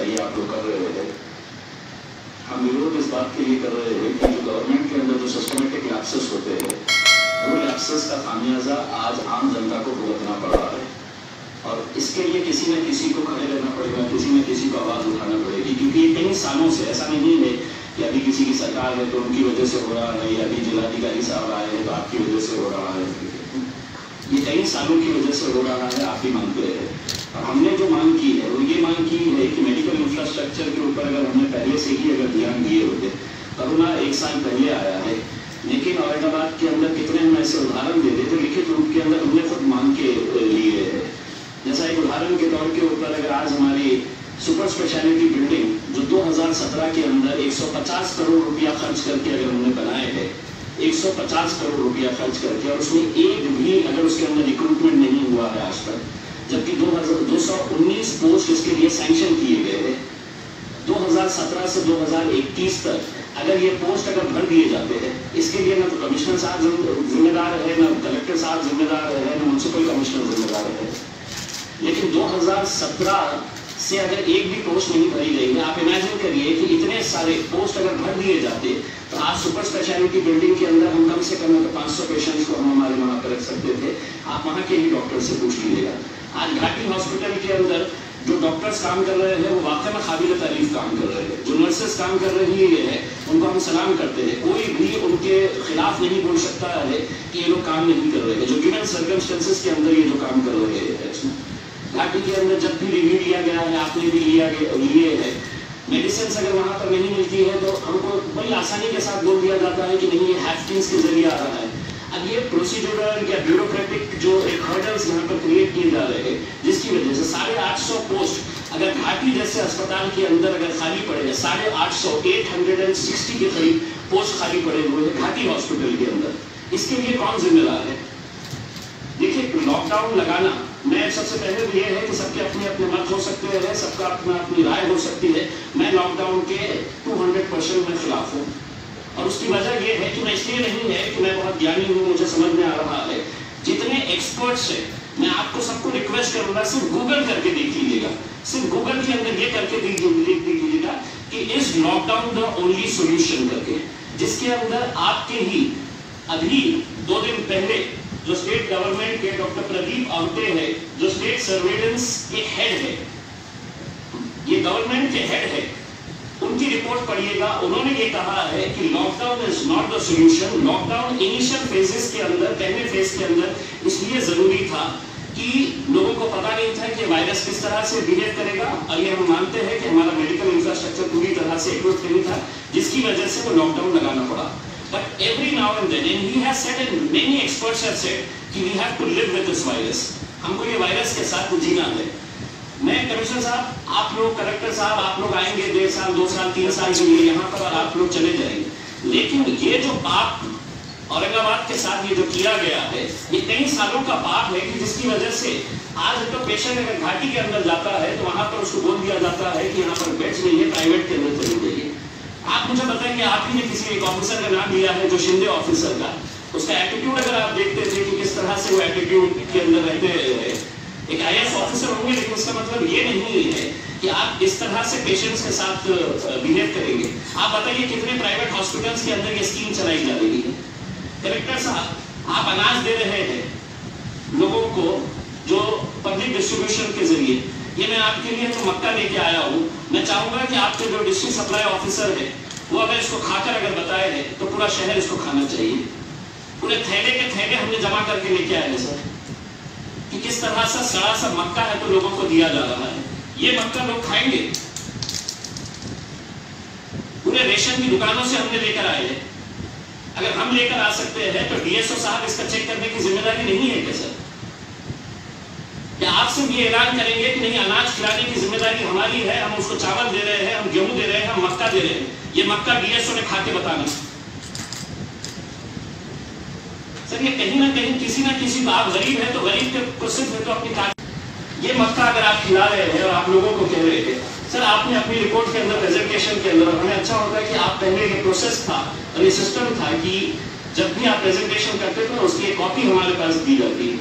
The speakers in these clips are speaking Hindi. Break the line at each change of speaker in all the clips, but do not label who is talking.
ये आप लोग कर रहे हैं। हम विरोध इस बात के लिए कर रहे हैं कि जो गवर्नमेंट के अंदर जो सिस्टमेटिक लैप्सेस होते हैं, वो लैप्सेस का खामियाजा आज आम जनता को भुगतना पड़ रहा है और इसके लिए किसी न किसी को खड़े रहना पड़ेगा, किसी न किसी को आवाज़ उठाना पड़ेगी, क्योंकि ये कई सालों से ऐसा नहीं है कि अभी किसी की सरकार है तो उनकी वजह से हो रहा है, या अभी जिलाधिकारी साहब आए हैं तो आपकी वजह से हो रहा है। ये कई सालों की वजह से हो रहा है, आप भी मानते हैं। और हमने जो मांग की है वो ये मांग की है कि मेडिकल इंफ्रास्ट्रक्चर के ऊपर अगर हमने पहले से ही अगर ध्यान दिए होते, कोरोना 1 साल पहले आया है, लेकिन औरंगाबाद के अंदर कितने हम ऐसे उदाहरण देते तो लिखित रूप के अंदर हमने खुद मांग के लिए है। जैसा एक उदाहरण के तौर के ऊपर अगर आज हमारी सुपर स्पेशलिटी बिल्डिंग जो 2017 के अंदर 150 करोड़ रुपया खर्च करके अगर हमने बनाए हैं, 150 करोड़ रुपया खर्च करके, और उसमें एक भी अगर उसके अंदर रिक्रूटमेंट नहीं हुआ है आज तक, जबकि 219 पोस्ट इसके लिए सैंक्शन किए गए हैं। 2017 से 2021 तक अगर ये पोस्ट अगर भर दिए जाते हैं, इसके लिए ना तो कमिश्नर साहब जिम्मेदार है, ना कलेक्टर साहब जिम्मेदार है, ना म्यूनसिपल कमिश्नर जिम्मेदार है। लेकिन 2017 से अगर एक भी पोस्ट नहीं भरी गई है, आप इमेजिन करिए कि इतने सारे पोस्ट अगर भर दिए जाते तो आज सुपर स्पेशलिटी बिल्डिंग के अंदर हम कम से कम 500 पेशेंट्स को हम हमारे वहाँ पर रख सकते थे। आप वहाँ के ही डॉक्टर से पूछ लीजिएगा। आज घाटी हॉस्पिटल के अंदर जो डॉक्टर्स काम कर रहे हैं वो वाकई में काबिल तारीफ काम कर रहे हैं। जो नर्सेस काम कर रही है उनको हम सलाम करते हैं, कोई भी उनके खिलाफ नहीं बोल सकता है कि ये लोग काम नहीं कर रहे हैं, जो गिवन सर्कमस्टेंसेस के अंदर ये जो काम कर रहे हैं। घाटी के अंदर जब भी रिव्यू लिया गया है, आपने भी लिए है, मेडिसिन अगर वहाँ पर नहीं मिलती है तो हमको बड़ी आसानी के साथ बोल दिया जाता है कि नहीं ये हैफ्टिंग्स के जरिए आ रहा है। अब ये प्रोसीड्यूरल या ब्यूरोक्रेटिक जो एक हर्डल्स यहाँ पर क्रिएट किए जा रहे हैं, जिसकी वजह से 850 पोस्ट अगर घाटी जैसे अस्पताल के अंदर अगर खाली पड़े हैं, 860 के करीब पोस्ट खाली पड़े हुए हैं घाटी हॉस्पिटल के अंदर, इसके लिए कौन जिम्मेदार है? देखिए, लॉकडाउन लगाना मैं सबसे पहले तो ये है कि सबके अपने अपने मत हो सकते हैं, सबका अपना अपनी राय हो सकती है। मैं लॉकडाउन के 200% में खिलाफ हूँ और उसकी वजह ये है कि मैं इसलिए नहीं है कि मैं बहुत ज्ञानी हूँ, मुझे समझ में आ रहा है। जितने एक्सपर्ट्स हैं मैं आपको सबको रिक्वेस्ट करूंगा सिर्फ गूगल करके देख लीजिएगा, सिर्फ गूगल के अंदर ये करके देख लीजिएगा कि is lockdown the only solution करके, जिसके अंदर आपके ही अभी 2 दिन पहले जो स्टेट गवर्नमेंट के डॉक्टर प्रदीप आवटे है, जो स्टेट सर्वेलेंस के हेड है, ये गवर्नमेंट के हेड है, उनकी रिपोर्ट पढ़िएगा। उन्होंने ये कहा है कि lockdown is not the solution. Lockdown initial phases के अंदर, पहले फेज के अंदर इसलिए जरूरी था कि लोगों को पता नहीं था कि वायरस किस तरह से बिहेव करेगा, और ये हम मानते हैं कि हमारा मेडिकल इंफ्रास्ट्रक्चर पूरी तरह से इक्विप्ड नहीं था, जिसकी वजह से वो लॉकडाउन लगाना पड़ा। But every now and then, and he has said, and many experts have said, कि we have to live with this virus. हमको ये वायरस के साथ जीना है। मैं कमिश्नर साहब, आप लोग, कलेक्टर साहब, आप लोग आएंगे 1.5 साल, 2 साल, 3 साल के लिए यहाँ पर और आप लोग चले जाएंगे। लेकिन ये जो पाप औरंगाबाद के साथ ये जो किया गया है, ये कई सालों का पाप है कि जिसकी वजह से आज तो पेशेंट अगर घाटी के अंदर जाता है तो वहां पर उसको बोल दिया जाता है कि यहाँ पर बेड्स नहीं है, प्राइवेट के अंदर चले जाइए। आप मुझे बताएं कि आप ही ने किसी एक ऑफिसर का नाम लिया है जो शिंदे ऑफिसर का, उसका एटीट्यूड अगर आप देखते थे कि किस तरह से वो एटीट्यूड के अंदर रहते हैं, एक IAS ऑफिसर होंगे, लेकिन उसका मतलब ये नहीं है कि आप इस तरह से पेशेंट्स के साथ बिहेव करेंगे। आप बताइए कितने प्राइवेट हॉस्पिटल्स के अंदर ये स्कीम चलाई जा रही है। कलेक्टर साहब, आप अनाज दे रहे हैं लोगों को जो पब्लिक डिस्ट्रीब्यूशन के जरिए, ये मैं आपके लिए तो मक्का लेके आया हूँ। मैं चाहूंगा कि आपके जो डिस्ट्रिक्ट सप्लाई ऑफिसर है वो अगर इसको खाकर अगर बताए हैं तो पूरा शहर इसको खाना चाहिए। पूरे थैले के थैले हमने जमा करके लेके आए हैं सर, कि किस तरह से सड़ा सा मक्का है तो लोगों को दिया जा रहा है। ये मक्का लोग खाएंगे। पूरे रेशन की दुकानों से हमने लेकर आए हैं। अगर हम लेकर आ सकते हैं तो DSO साहब इसका चेक करने की जिम्मेदारी नहीं है क्या सर? क्या आप सिर्फ ये ऐलान करेंगे कि नहीं, अनाज खिलाने की जिम्मेदारी हमारी है, हम उसको चावल दे रहे हैं, हम गेहूं दे रहे हैं, हम मक्का दे रहे हैं, ये मक्का DSO ने खा के बताना सर। ये कहीं ना कहीं किसी ना किसी को, आप गरीब है तो गरीब को सिर्फ तो अपनी ये मक्का अगर आप खिला रहे हैं और आप लोगों को कह रहे थे सर, आपने अपनी रिपोर्ट के अंदर, प्रेजेंटेशन के अंदर, हमें अच्छा होता है कि आप पहले ये प्रोसेस था और ये सिस्टम था कि जब भी आप प्रेजेंटेशन करते थे उसकी एक कॉपी हमारे पास दी जाती है।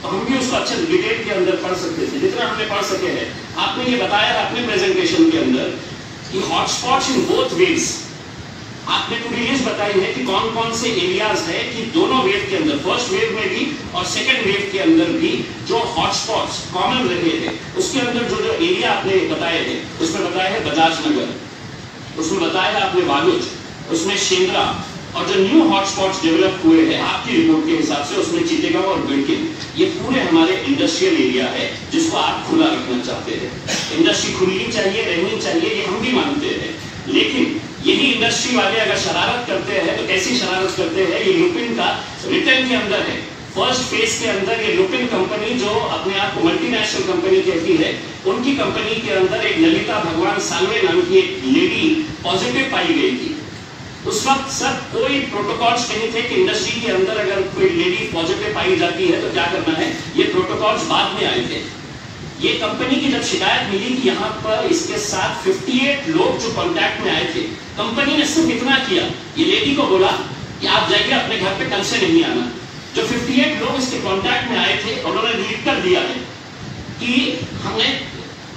तो हम भी उसको अच्छे डिटेल के अंदर पढ़ सकते थे, जितना हमने पढ़ सके हैं। आपने ये बताया अपने प्रेजेंटेशन के अंदर कि हॉटस्पॉट्स इन बोथ वेव्स, आपने पूरी लिस्ट बताई है कि कौन कौन से एरियाज है कि दोनों वेव के अंदर, फर्स्ट वेव में भी और सेकंड वेव के अंदर भी जो हॉटस्पॉट्स कॉमन रहे थे, उसके अंदर जो जो एरिया आपने बताए हैं, उसमें बताया है बजाज नगर, उसमें बताया है आपने वालुज, उसमें शेंद्रा, और जो न्यू हॉटस्पॉट्स डेवलप हुए हैं आपकी रिपोर्ट के हिसाब से उसमें चीतेगांव और बिड़किन, ये पूरे हमारे इंडस्ट्रियल एरिया है जिसको आप खुला रखना चाहते हैं। इंडस्ट्री खुलनी चाहिए, रहनी चाहिए, ये हम भी मानते हैं, लेकिन यही इंडस्ट्री वाले अगर शरारत करते हैं तो कैसी शरारत करते हैं? ये लुपिन का रिटर्न के अंदर है। फर्स्ट फेज के अंदर ये लुपिन कंपनी जो अपने आप को मल्टीनेशनल कंपनी कहती है, उनकी कंपनी के अंदर एक ललिता भगवान सालवे नाम की एक लेडी पॉजिटिव पाई गई थी। उस वक्त सब कोई प्रोटोकॉल्स नहीं थे कि इंडस्ट्री के अंदर अगर कोई लेडी पॉजिटिव पाई जाती है तो क्या करना है, ये प्रोटोकॉल्स बाद में आए थे। ये कंपनी की जब शिकायत मिली कि यहाँ पर इसके साथ 58 लोग जो कांटेक्ट में आए थे, कंपनी ने सिर्फ इतना किया, ये लेडी को बोला कि आप जाइए अपने घर पे, कल से नहीं आना। जो 58 लोग इसके कांटेक्ट में आए थे, उन्होंने लिख कर दिया है कि हमने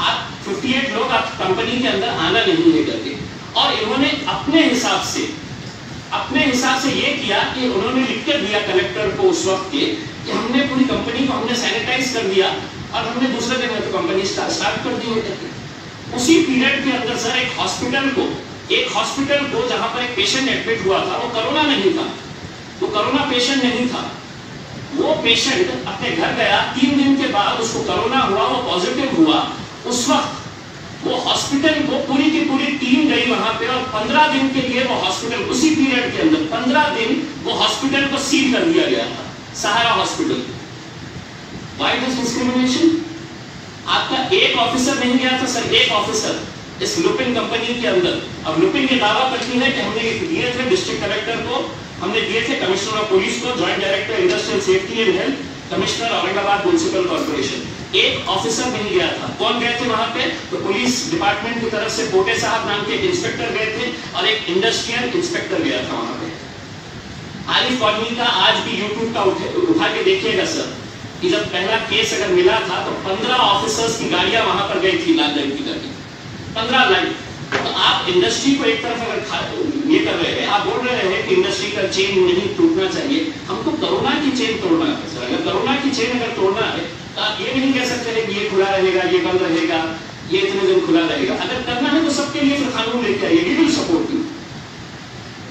आप 58 लोग आप कंपनी के अंदर आना नहीं है करके। और इन्होंने अपने हिसाब से ये किया कि उन्होंने लिख कर दिया कलेक्टर को उस वक्त के कि हमने पूरी कंपनी को हमने सैनिटाइज कर दिया और हमने दूसरे दिन में तो कंपनी स्टार्ट कर दी है। उसी पीरियड के अंदर सर एक हॉस्पिटल को जहां पर एक पेशेंट एडमिट हुआ था, वो कोरोना नहीं था, वो कोरोना पेशेंट नहीं था, वो पेशेंट अपने घर गया, 3 दिन के बाद उसको कोरोना हुआ, वो पॉजिटिव हुआ। उस वक्त वो हॉस्पिटल को पूरी की पूरी टीम गई वहां पे और 15 दिन के लिए वो हॉस्पिटल, उसी पीरियड के अंदर 15 दिन वो हॉस्पिटल को सील कर दिया गया था, सहारा हॉस्पिटल। Why this discrimination? आपका एक ऑफिसर नहीं गया था सर, एक ऑफिसर इस लुपिन कंपनी के अंदर। अब लुपिन ये दावा करती है कि हमने दिए थे डिस्ट्रिक्ट कलेक्टर को, हमने दिए थे कमिश्नर ऑफ पुलिस को, joint director industrial safety and health, commissioner Aurangabad municipal corporation. एक ऑफिसर नहीं गया था। कौन गए थे वहां पे? तो पुलिस डिपार्टमेंट की तरफ से पोटे साहब नाम के इंस्पेक्टर गए थे और एक इंडस्ट्रियल इंस्पेक्टर गया था वहां पे। आरिफ कॉलोनी का आज भी यूट्यूब का उठा के देखिएगा सर, कि जब पहला केस अगर मिला था तो 15 ऑफिसर्स की गाड़ियां वहां पर गई थी, लाल रंग की गाड़ी, 15 लाइन। तो आप इंडस्ट्री को एक तरफ अगर ये कर रहे हैं, आप बोल रहे हैं कि इंडस्ट्री का चेन नहीं टूटना चाहिए, हमको कोरोना की चेन तोड़ना है सर। अगर कोरोना की चेन अगर तोड़ना है तो आप ये नहीं कह सकते हैं कि ये खुला रहेगा, ये बंद रहेगा, ये इतने दिन खुला रहेगा। अगर करना है तो सबके लिए फिर कानून लेके आइए, वी विल सपोर्ट यू।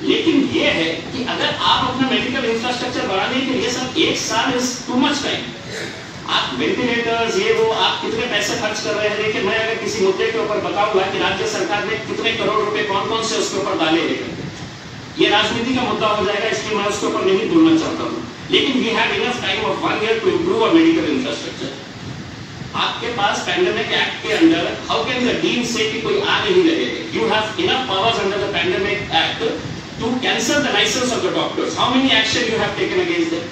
लेकिन ये है कि अगर आप अपना मेडिकल इंफ्रास्ट्रक्चर बढ़ाने के लिए सर 1 साल इज टू मच टाइम। आप वेंटिलेटर्स ये वो आप कितने पैसे खर्च कर रहे हैं। देखिए, मैं अगर किसी मुद्दे के ऊपर बताऊंगा कि राज्य सरकार ने कितने करोड़ रुपए कौन कौन से उसके ऊपर डाले हैं, ये राजनीति का मुद्दा हो जाएगा, इसलिए मैं उसके ऊपर नहीं बोलना चाहता हूँ। लेकिन we have enough time of 1 year to improve our medical infrastructure. आपके पास पैंडेमिक एक्ट के अंदर हाउ कैन द डीन से कि कोई आ नहीं रहे? You have enough powers under the pandemic act to cancel the licence of the doctors. How many action you have taken against them?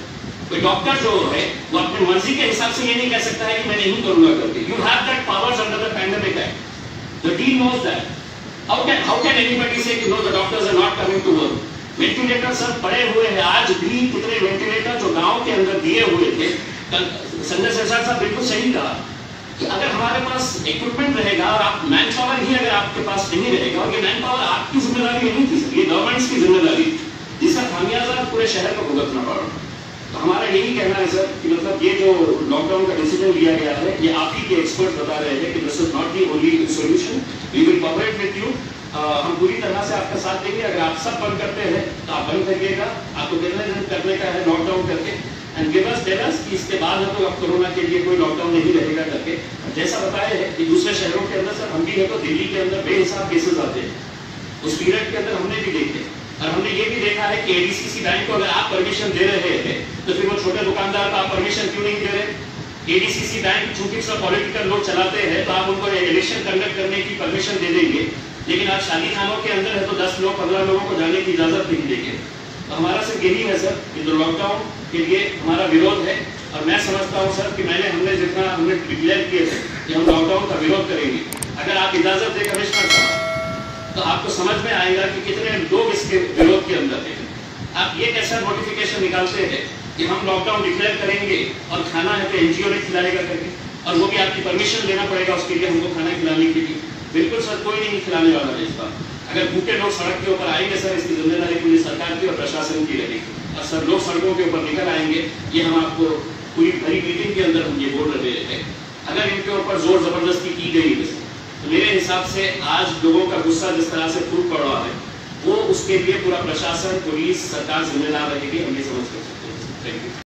कोई डॉक्टर जो है वो अपनी मर्जी के हिसाब से ये नहीं कह सकता है कि मैं नहीं करूंगा करके। You have that powers under the pandemic act. The dean knows that. How can anybody say कि no the doctors are not coming to work? Ventilator sir पड़े हुए हैं, आज भी कितने वेंटिलेटर जो गांव के अंदर दिए हुए थे। संजय शेरशाह साहब बिल्कुल सही कहा कि अगर हमारे पास इक्विपमेंट रहेगा और आप मैन पावर ही अगर आपके पास नहीं रहेगा, और ये मैन पावर आपकी जिम्मेदारी नहीं थी सर, ये गवर्नमेंट्स की जिम्मेदारी, जिसका खामियाजा पूरे शहर को भुगतना पड़ा। तो हमारा यही कहना है सर कि मतलब ये जो लॉकडाउन का डिसीजन लिया गया है, ये आप ही के एक्सपर्ट बता रहे हैं कि this is not the only solution. We will cooperate with you. हम पूरी तरह से आपका साथ देंगे। अगर आप सब बंद करते हैं तो आप बंद करिएगा, आपको कितने दिन करने का है लॉकडाउन करके, and give us tell us कि इसके बाद हम लोग अब कोरोना के लिए कोई लॉकडाउन नहीं रहेगा करके। जैसा बताया है कि दूसरे शहरों के अंदर सर हम भी है तो दिल्ली के अंदर बेहिसाब केसेस आते हैं, उस पीरियड के अंदर हमने भी देखे। और हमने ये भी देखा है कि एडीसीसी बैंक को अगर आप परमिशन दे रहे हैं तो फिर वो छोटे दुकानदार को आप परमिशन क्यों नहीं दे रहे? एडीसीसी बैंक चूंकि सब पॉलिटिकल लोग चलाते हैं तो आप उनको इलेक्शन कंडक्ट करने की परमिशन दे देंगे, लेकिन आप शादी खानों के अंदर है तो 10 लोग 15 लोगों को जाने की इजाजत नहीं देंगे। तो हमारा सिर्फ यही है सर कि जो लॉकडाउन के लिए हमारा विरोध है, और मैं समझता हूँ सर कि हमने जितना हमने डिक्लेयर किए थे कि हम लॉकडाउन का विरोध करेंगे, अगर आप इजाजत दें कमिश्नर साहब तो आपको समझ में आएगा कि कितने लोग इसके विरोध के अंदर हैं। आप ये कैसा नोटिफिकेशन निकालते हैं कि हम लॉकडाउन डिक्लेयर करेंगे और खाना है तो एनजीओ ने खिलाएगा करके, और वो भी आपकी परमिशन लेना पड़ेगा उसके लिए हमको खाना खिलाने के लिए। बिल्कुल सर, कोई नहीं खिलाने वाला है इस बार। अगर भूखे लोग सड़क के ऊपर आएंगे सर, इसकी जिम्मेदारी पूरी सरकार की और प्रशासन की रहेगी, और सब लोग सड़कों के ऊपर निकल आएंगे। ये हम आपको पूरी भरी मीटिंग के अंदर हम ये बोल रहे हैं। अगर इनके ऊपर जोर जबरदस्ती की गई है तो मेरे हिसाब से आज लोगों का गुस्सा जिस तरह से फूट पड़ा है, वो उसके लिए पूरा प्रशासन, पुलिस, सरकार जिम्मेदार रहेगी, हम ये समझ कर सकते हैं। Thank you.